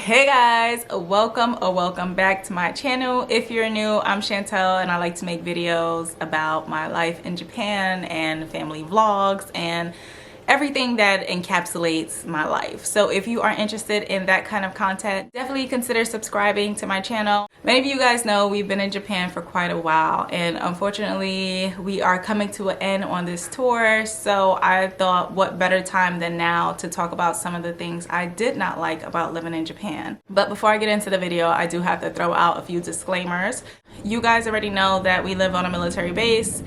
Hey guys, welcome or welcome back to my channel. If you're new, I'm Chantel and I like to make videos about my life in Japan and family vlogs and everything that encapsulates my life. So if you are interested in that kind of content, definitely consider subscribing to my channel. Many of you guys know we've been in Japan for quite a while, and unfortunately we are coming to an end on this tour. So I thought what better time than now to talk about some of the things I did not like about living in Japan. But before I get into the video, I do have to throw out a few disclaimers. You guys already know that we live on a military base,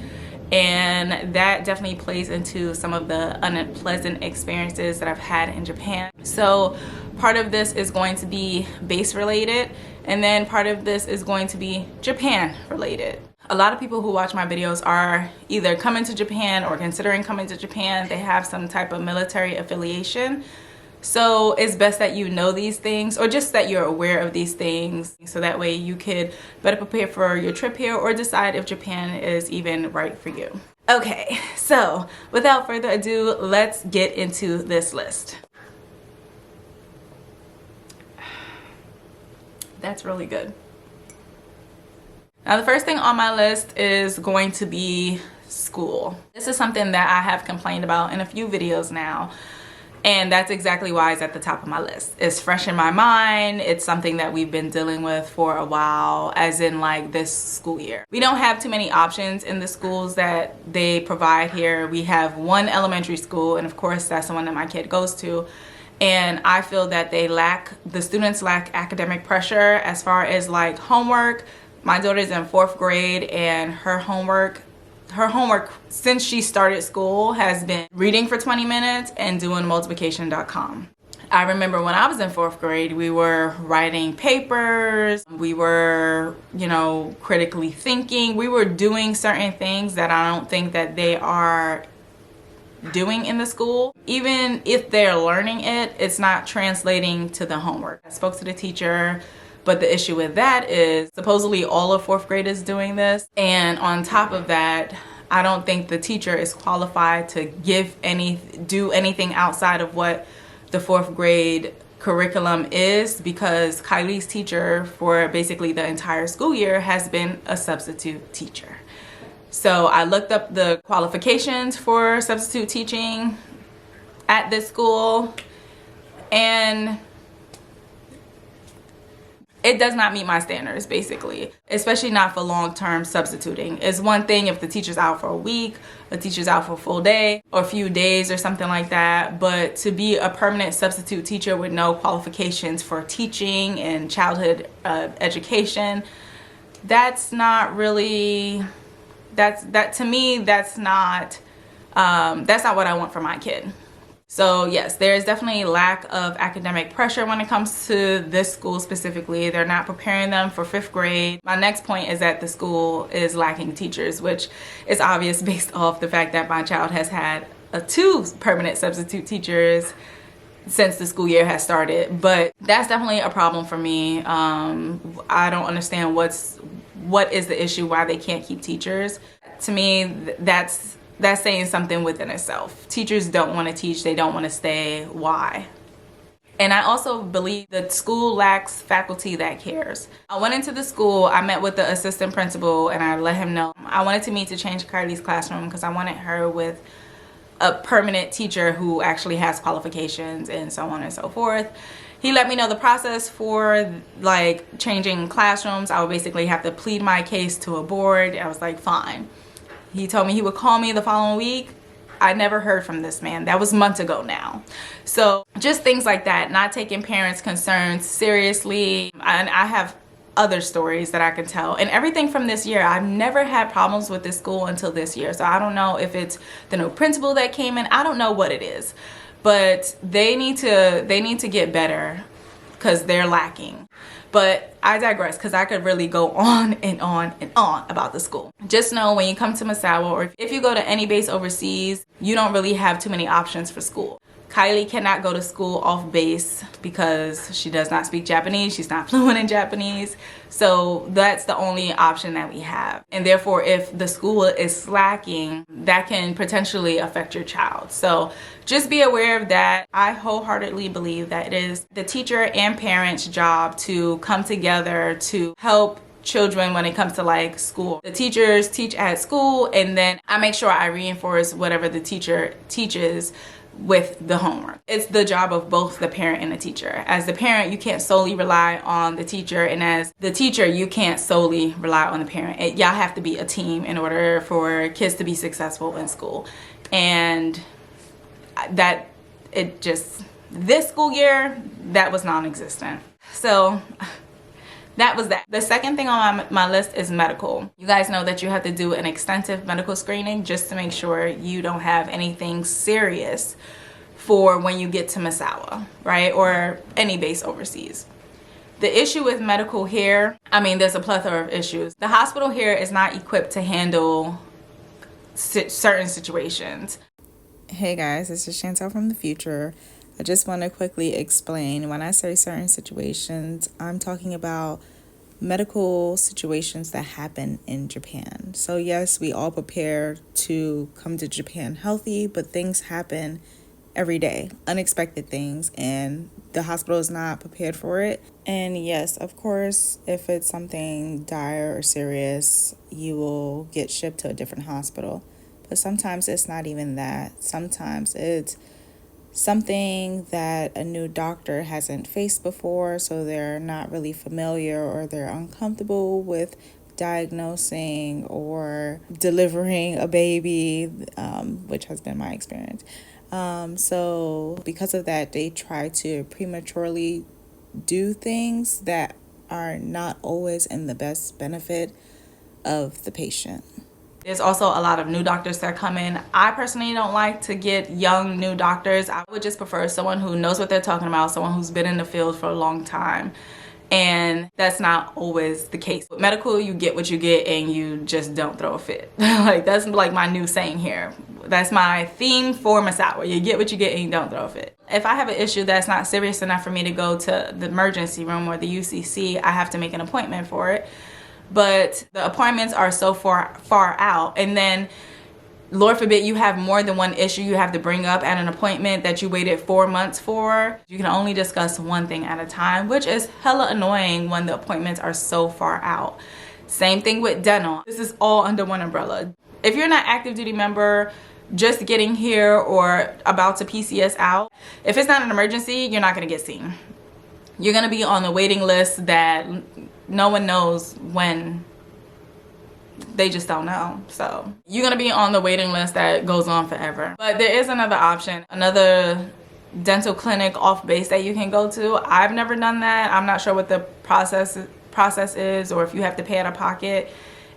and that definitely plays into some of the unpleasant experiences that I've had in Japan. So part of this is going to be base related, and then part of this is going to be Japan related. A lot of people who watch my videos are either coming to Japan or considering coming to Japan. They have some type of military affiliation. So it's best that you know these things, or just that you're aware of these things, so that way you could better prepare for your trip here or decide if Japan is even right for you. Okay, so without further ado, let's get into this list. That's really good. Now the first thing on my list is going to be school. This is something that I have complained about in a few videos now. And that's exactly why it's at the top of my list. It's fresh in my mind. It's something that we've been dealing with for a while, as in like this school year. We don't have too many options in the schools that they provide here. We have one elementary school, and of course that's the one that my kid goes to. And I feel that the students lack academic pressure as far as like homework. My daughter's in 4th grade, and her homework since she started school has been reading for 20 minutes and doing multiplication.com. I remember when I was in 4th grade, we were writing papers, we were, critically thinking, we were doing certain things that I don't think that they are doing in the school. Even if they're learning it, it's not translating to the homework. I spoke to the teacher, but the issue with that is supposedly all of 4th grade is doing this. And on top of that, I don't think the teacher is qualified to do anything outside of what the 4th grade curriculum is, because Kylie's teacher for basically the entire school year has been a substitute teacher. So I looked up the qualifications for substitute teaching at this school, and it does not meet my standards, basically, especially not for long-term substituting. It's one thing if the teacher's out for a week, the teacher's out for a full day or a few days or something like that, but to be a permanent substitute teacher with no qualifications for teaching and childhood education, that's not really, to me, that's not what I want for my kid. So yes, there is definitely a lack of academic pressure when it comes to this school specifically. They're not preparing them for 5th grade. My next point is that the school is lacking teachers, which is obvious based off the fact that my child has had 2 permanent substitute teachers since the school year has started. But that's definitely a problem for me. I don't understand what is the issue, why they can't keep teachers. To me, that's saying something within itself. Teachers don't want to teach, they don't want to stay. Why? And I also believe that school lacks faculty that cares. I went into the school, I met with the assistant principal, and I let him know I wanted me to change Kylie's classroom because I wanted her with a permanent teacher who actually has qualifications and so on and so forth. He let me know the process for like changing classrooms. I would basically have to plead my case to a board. I was like, fine. He told me he would call me the following week. I never heard from this man. That was months ago now. So just things like that, not taking parents' concerns seriously. And I have other stories that I can tell. And everything from this year, I've never had problems with this school until this year. So I don't know if it's the new principal that came in. I don't know what it is. But they need to get better because they're lacking. But I digress, because I could really go on and on and on about the school. Just know when you come to Misawa, or if you go to any base overseas, you don't really have too many options for school. Kylie cannot go to school off base because she does not speak Japanese. She's not fluent in Japanese. So that's the only option that we have. And therefore, if the school is slacking, that can potentially affect your child. So just be aware of that. I wholeheartedly believe that it is the teacher and parent's job to come together to help children when it comes to like school. The teachers teach at school, and then I make sure I reinforce whatever the teacher teaches with the homework. It's the job of both the parent and the teacher. As the parent, you can't solely rely on the teacher, and as the teacher, you can't solely rely on the parent. Y'all have to be a team in order for kids to be successful in school. And that, this school year, that was non-existent. So that was that. The second thing on my list is medical. You guys know that you have to do an extensive medical screening just to make sure you don't have anything serious for when you get to Misawa, right? Or any base overseas. The issue with medical here, I mean, there's a plethora of issues. The hospital here is not equipped to handle certain situations. Hey guys, this is Chantel from the future. I just want to quickly explain, when I say certain situations, I'm talking about medical situations that happen in Japan. So yes, we all prepare to come to Japan healthy, but things happen every day, unexpected things, and the hospital is not prepared for it. And yes, of course, if it's something dire or serious, you will get shipped to a different hospital. But sometimes it's not even that. Sometimes it's something that a new doctor hasn't faced before, so they're not really familiar, or they're uncomfortable with diagnosing or delivering a baby, which has been my experience. So because of that, they try to prematurely do things that are not always in the best benefit of the patient. There's also a lot of new doctors that come in. I personally don't like to get young new doctors. I would just prefer someone who knows what they're talking about, someone who's been in the field for a long time. And that's not always the case. With medical, you get what you get and you just don't throw a fit. Like, that's like my new saying here. That's my theme for Misawa. You get what you get and you don't throw a fit. If I have an issue that's not serious enough for me to go to the emergency room or the UCC, I have to make an appointment for it. But the appointments are so far out, and then Lord forbid you have more than one issue you have to bring up at an appointment that you waited 4 months for. You can only discuss one thing at a time, which is hella annoying when the appointments are so far out. Same thing with dental. This is all under one umbrella. If you're not active duty member, just getting here or about to PCS out, if it's not an emergency, you're not gonna get seen. You're gonna be on the waiting list that no one knows when. They just don't know. So you're gonna be on the waiting list that goes on forever. But there is another option, another dental clinic off base that you can go to. I've never done that. I'm not sure what the process is, or if you have to pay out of pocket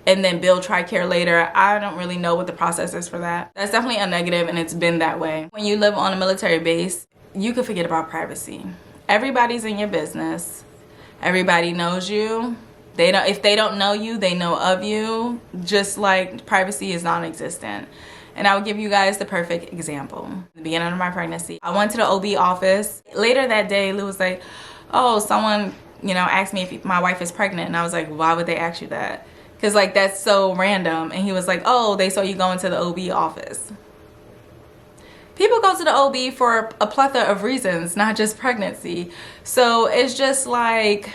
and then bill TRICARE later. I don't really know what the process is for that. That's definitely a negative, and it's been that way. When you live on a military base, you can forget about privacy. Everybody's in your business. Everybody knows you. If they don't know you, they know of you. Just like privacy is non-existent. And I will give you guys the perfect example. At the beginning of my pregnancy, I went to the OB office. Later that day, Lou was like, oh, someone, asked me if my wife is pregnant. And I was like, why would they ask you that? Because like, that's so random. And he was like, oh, they saw you going to the OB office. People go to the OB for a plethora of reasons, not just pregnancy. So it's just like,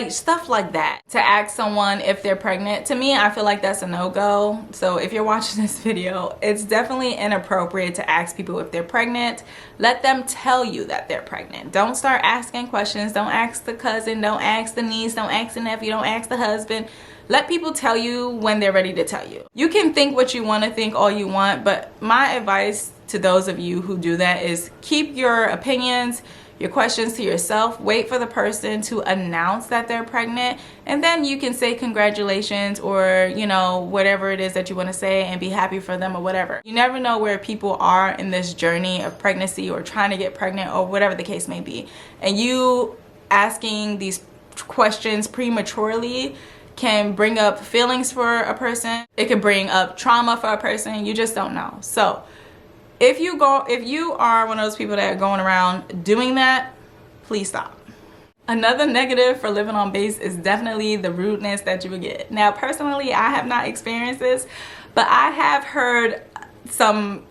stuff like that. To ask someone if they're pregnant, to me, I feel like that's a no-go. So if you're watching this video, it's definitely inappropriate to ask people if they're pregnant. Let them tell you that they're pregnant. Don't start asking questions. Don't ask the cousin, don't ask the niece, don't ask the nephew, don't ask the husband. Let people tell you when they're ready to tell you. You can think what you want to think all you want, but my advice to those of you who do that is keep your opinions, your questions to yourself. Wait for the person to announce that they're pregnant, and then you can say congratulations or whatever it is that you want to say and be happy for them or whatever. You never know where people are in this journey of pregnancy or trying to get pregnant or whatever the case may be, and you asking these questions prematurely can bring up feelings for a person. It could bring up trauma for a person. You just don't know. So If you are one of those people that are going around doing that, please stop. Another negative for living on base is definitely the rudeness that you would get. Now, personally, I have not experienced this, but I have heard some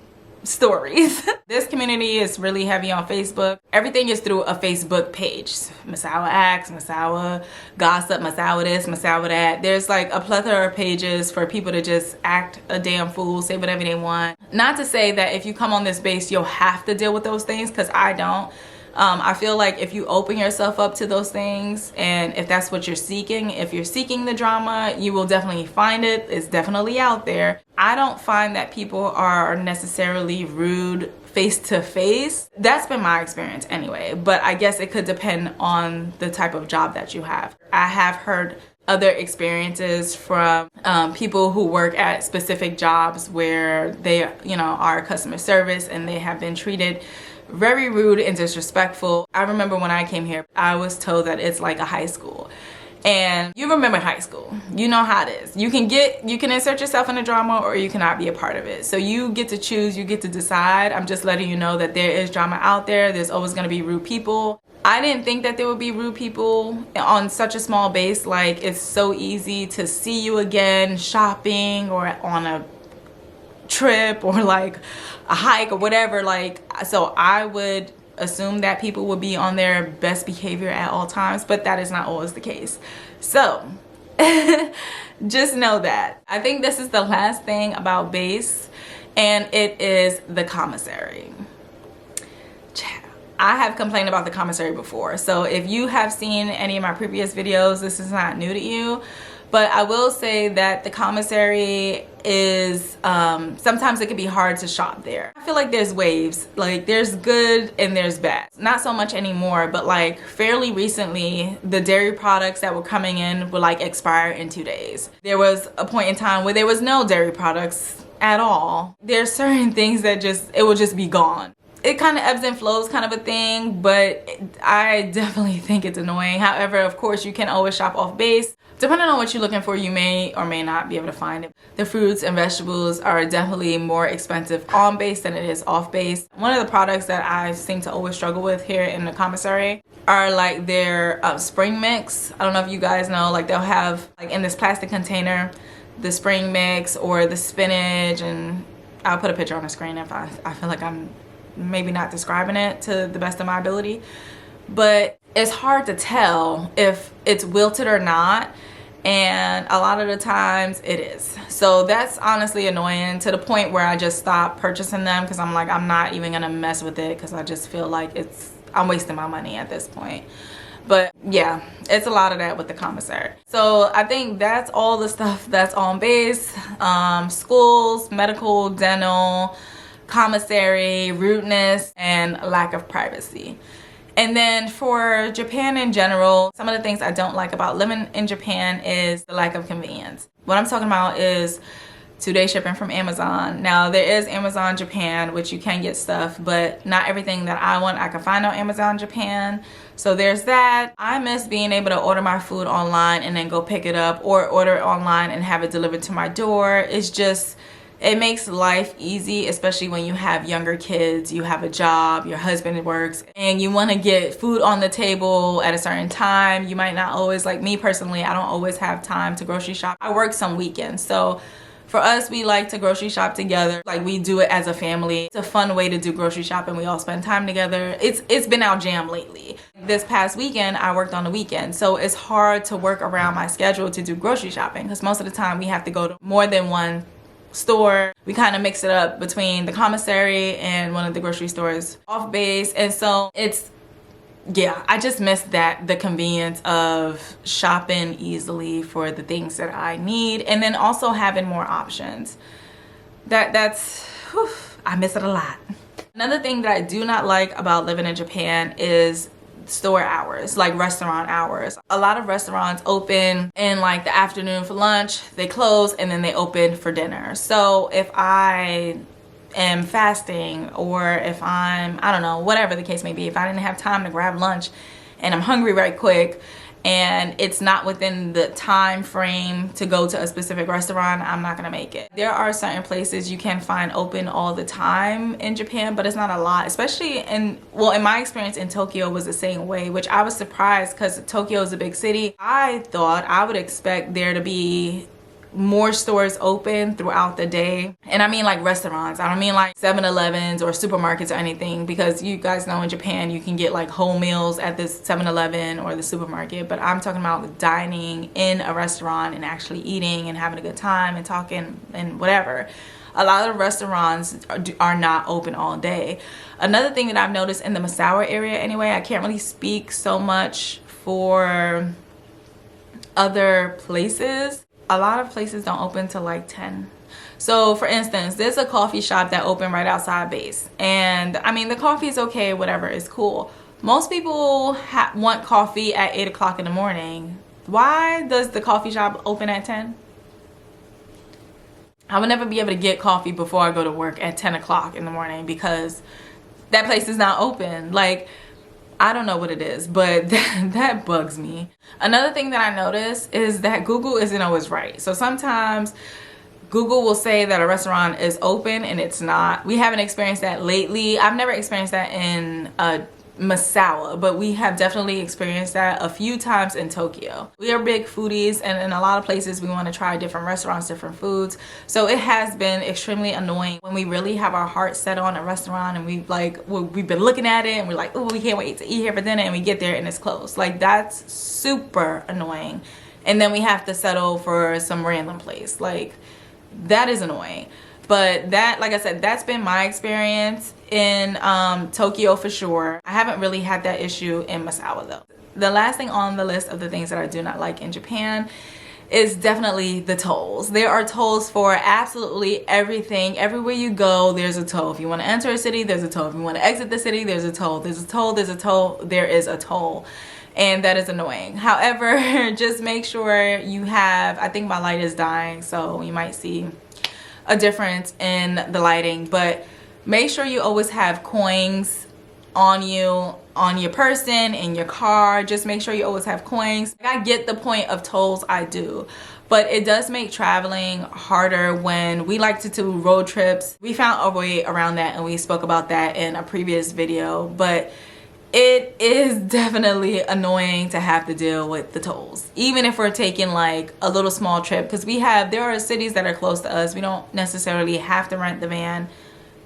stories. This community is really heavy on Facebook. Everything is through a Facebook page. Masawa Acts, Masawa Gossip, Masawa this, Masawa that. There's like a plethora of pages for people to just act a damn fool, say whatever they want. Not to say that if you come on this base, you'll have to deal with those things, because I don't. I feel like if you open yourself up to those things, and if that's what you're seeking, if you're seeking the drama, you will definitely find it. It's definitely out there. I don't find that people are necessarily rude face to face. That's been my experience anyway, but I guess it could depend on the type of job that you have. I have heard other experiences from people who work at specific jobs where they, are customer service, and they have been treated very rude and disrespectful. I remember when I came here, I was told that it's like a high school. And you remember high school. You know how it is. You can insert yourself in the drama, or you cannot be a part of it. So you get to choose, you get to decide. I'm just letting you know that there is drama out there. There's always gonna be rude people. I didn't think that there would be rude people on such a small base. Like, it's so easy to see you again shopping or on a trip or like a hike or whatever. Like, so I would assume that people would be on their best behavior at all times, but that is not always the case. So just know that. I think this is the last thing about base, and it is the commissary. I have complained about the commissary before, so if you have seen any of my previous videos, this is not new to you. But I will say that the commissary is, sometimes it can be hard to shop there. I feel like there's waves. Like, there's good and there's bad. Not so much anymore, but like fairly recently, the dairy products that were coming in would like expire in 2 days. There was a point in time where there was no dairy products at all. There's certain things that it will just be gone. It kind of ebbs and flows kind of a thing, but I definitely think it's annoying. However, of course, you can always shop off base. Depending on what you're looking for, you may or may not be able to find it. The fruits and vegetables are definitely more expensive on base than it is off base. One of the products that I seem to always struggle with here in the commissary are like their spring mix. I don't know if you guys know, like they'll have like in this plastic container, the spring mix or the spinach, and I'll put a picture on the screen if I feel like I'm maybe not describing it to the best of my ability. But it's hard to tell if it's wilted or not, and a lot of the times it is. So that's honestly annoying, to the point where I just stopped purchasing them, because I'm like, I'm not even gonna mess with it, because I just feel like I'm wasting my money at this point. But yeah, it's a lot of that with the commissary. So I think that's all the stuff that's on base. Schools, medical, dental, commissary, rudeness, and lack of privacy. And then for Japan in general, some of the things I don't like about living in Japan is the lack of convenience. What I'm talking about is 2-day shipping from Amazon. Now, there is Amazon Japan, which you can get stuff, but not everything that I want I can find on Amazon Japan. So there's that. I miss being able to order my food online and then go pick it up, or order it online and have it delivered to my door. It makes life easy, especially when you have younger kids, you have a job, your husband works, and you want to get food on the table at a certain time. You might not always, like me personally, I don't always have time to grocery shop. I work some weekends, so for us, we like to grocery shop together. Like, we do it as a family. It's a fun way to do grocery shopping. We all spend time together. It's been our jam lately. This past weekend, I worked on the weekend, so it's hard to work around my schedule to do grocery shopping, because most of the time we have to go to more than one store. We kind of mix it up between the commissary and one of the grocery stores off base, and so I just miss the convenience of shopping easily for the things that I need, and then also having more options. I miss it a lot. Another thing that I do not like about living in Japan is store hours, like restaurant hours. A lot of restaurants open in like the afternoon for lunch, they close, and then they open for dinner. So if I am fasting, or if I don't know, whatever the case may be, if I didn't have time to grab lunch and I'm hungry right quick and it's not within the time frame to go to a specific restaurant, I'm not gonna make it. There are certain places you can find open all the time in Japan, but it's not a lot, especially in my experience in Tokyo was the same way, which I was surprised because Tokyo is a big city. I thought I would expect there to be more stores open throughout the day, and I mean like restaurants. I don't mean like 7-Elevens or supermarkets or anything, because you guys know in Japan you can get like whole meals at this 7-Eleven or the supermarket, but I'm talking about dining in a restaurant and actually eating and having a good time and talking and whatever. A lot of restaurants are not open all day. Another thing that I've noticed in the Misawa area anyway, I can't really speak so much for other places, a lot of places don't open till like 10. So for instance, there's a coffee shop that opened right outside base, and I mean the coffee is okay, whatever, it's cool. Most people want coffee at 8 o'clock in the morning. Why does the coffee shop open at 10? I would never be able to get coffee before I go to work at 10 o'clock in the morning because that place is not open. Like, I don't know what it is, but that bugs me. Another thing that I notice is that Google isn't always right. So sometimes Google will say that a restaurant is open and it's not. We haven't experienced that lately. I've never experienced that in Misawa, but we have definitely experienced that a few times in Tokyo. We are big foodies, and in a lot of places we want to try different restaurants, different foods. So it has been extremely annoying when we really have our heart set on a restaurant and we've been looking at it and we're like, oh, we can't wait to eat here for dinner, and we get there and it's closed. Like, that's super annoying. And then we have to settle for some random place. Like, that is annoying. But that, like I said, that's been my experience in Tokyo for sure. I haven't really had that issue in Misawa though. The last thing on the list of the things that I do not like in Japan is definitely the tolls. There are tolls for absolutely everything. Everywhere you go, there's a toll. If you want to enter a city, there's a toll. If you want to exit the city, there's a toll. There's a toll, there's a toll, there is a toll. And that is annoying. However, just make sure you have, I think my light is dying, so you might see a difference in the lighting, but make sure you always have coins on you, on your person, in your car. Just make sure you always have coins. I get the point of tolls, I do, but it does make traveling harder when we like to do road trips. We found our way around that, and we spoke about that in a previous video, but it is definitely annoying to have to deal with the tolls, even if we're taking like a little small trip, because there are cities that are close to us. We don't necessarily have to rent the van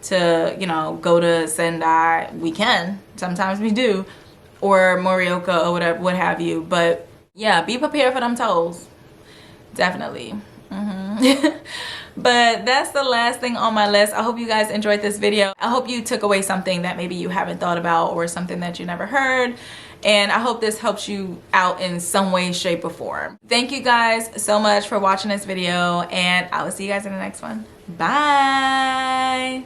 to, you know, go to Sendai. We can, sometimes we do, or Morioka or whatever, what have you. But yeah, be prepared for them tolls, definitely. But that's the last thing on my list. I hope you guys enjoyed this video. I hope you took away something that maybe you haven't thought about, or something that you never heard. And I hope this helps you out in some way, shape, or form. Thank you guys so much for watching this video, and I will see you guys in the next one. Bye.